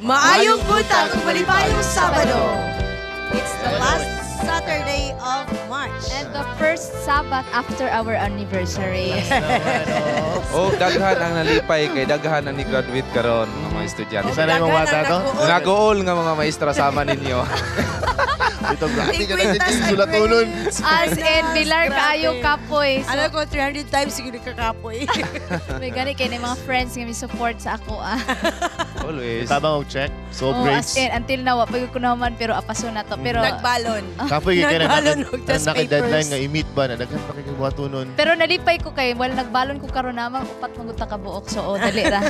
Maayong buntag ug malipayong Sabado. It's the last Saturday of March. And the first Sabbath after our anniversary. Oh, daghan ang nalipay kay daghan ang ni-graduate karon ng mga estudyante. Sana yung mga bata to? Nag-uol nga mga maestra sama ninyo. Ito, grabe ka na din sulatulon. As in, bilar kaayo kapoy. So, Alam ko, 300 times siguro kakapoy. may gani kayo ng mga friends nga may support sa ako. Always. Tabang og check. So Oh, as grades. in, until now, wapag ko naman, pero apaso na to. Pero, Nagbalon. Kapoy kay na Nagbalon og test naka-deadline papers. nga i-meet ba na daghan pa kay buhaton nun. pero nalipay ko kayo. Well, nagbalon ko karon naman, upat maguta ka buok. So, oh, dali ra.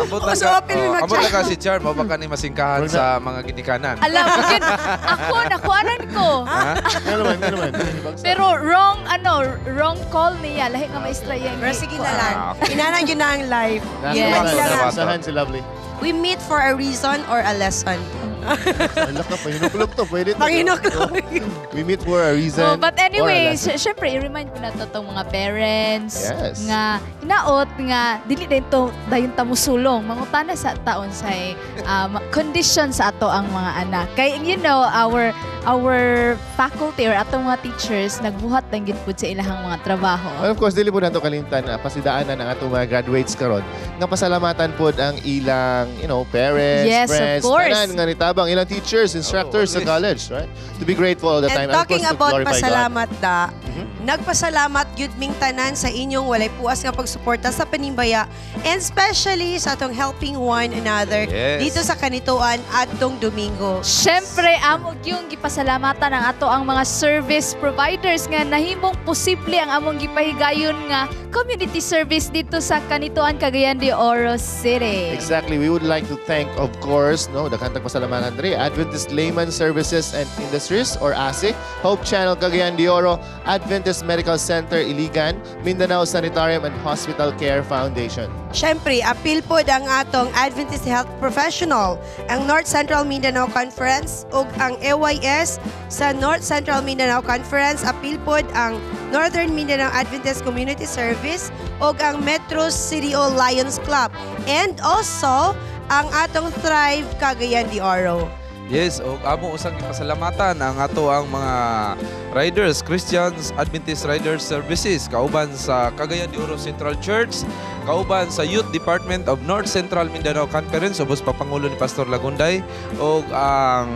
Abot Oh, lang so ka, open mo abot lang mag-chat. ka si Char, mabaka ni masingkahan sa mga ginikanan. Alam mo, yun, ako, nakuanan ko. Ha? Ano naman? Pero wrong call niya. Lahi nga maestra yan. Pero sige na lang. Inanan yun na ang live. Yes. Sahan si Lovely. We meet for a reason or a lesson. Wala ka, pahinuklog to. Pwede to. Panginuklog. We meet for a reason. Oh, but anyway, or a lesson. syempre, i-remind ko na to itong mga parents Yes. nga hinaot nga dili din to dayon ta musulong mangutana sa taon sa condition sa ato ang mga anak. Kay you know, our faculty or atong mga teachers nagbuhat lang gid pud sa ilahang mga trabaho. And of course, dili po nato kalimtan na pasidaanan ang atong mga graduates karon nga pasalamatan pod ang ilang, parents, Yes, of friends, course. tanan nga nitabang ilang teachers, instructors sa always. college, right? To be grateful all the time. And talking of about course, to glorify God. pasalamat nagpasalamat yun ming tanan sa inyong walay puas nga pagsuporta sa Panimbaya and especially sa atong helping one another Yes. dito sa kanituan atong Domingo. Syempre, amog yung gipasalamatan ang ato ang mga service providers nga nahimong posible ang among gipahigayon nga community service dito sa Kanituan, Cagayan de Oro City. Exactly. We would like to thank, of course, daghang pasalamatan diri, Adventist Layman Services and Industries or ASIC, Hope Channel Cagayan de Oro, Adventist Medical Center Iligan, Mindanao Sanitarium and Hospital Care Foundation. Syempre, apil po ang atong Adventist Health Professional, ang North Central Mindanao Conference ug ang AYS sa North Central Mindanao Conference. Apil po ang Northern Mindanao Adventist Community Service ug ang Metro City Lions Club. And also, ang atong Thrive Cagayan de Oro. Yes, o amo usang gipasalamatan ang ato ang mga riders, Christians Adventist Riders Services, kauban sa Cagayan de Oro Central Church, kauban sa Youth Department of North Central Mindanao Conference, ubos pa Pangulo ni Pastor Lagunday, o ang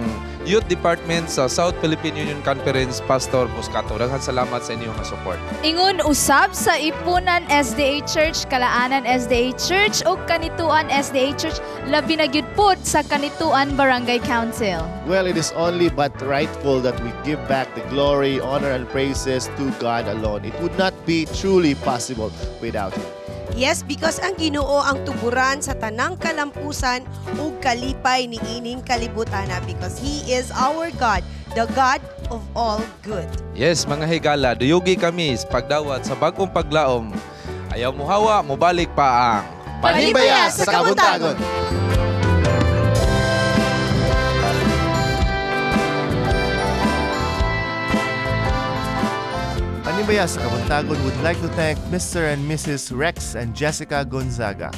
Youth Department sa South Philippine Union Conference, Pastor Buscato. Daghang salamat sa inyong support. Ingon usab sa Ipunan SDA Church, Kalaanan SDA Church ug Kanituan SDA Church, labi na gyud pod sa Kanituan Barangay Council. Well, it is only but rightful that we give back the glory, honor, and praises to God alone. It would not be truly possible without Him. Yes, because ang Ginoo ang tuburan sa tanang kalampusan ug kalipay ni ining kalibutan because He is our God, the God of all good. Yes, mga higala, duyugi kami sa pagdawat sa bagong paglaom. Ayaw mo hawa, mubalik pa ang Panimbaya sa Kabuntagon! Panimbaya sa Kabuntagon would like to thank Mr. and Mrs. Rex and Jessica Gonzaga.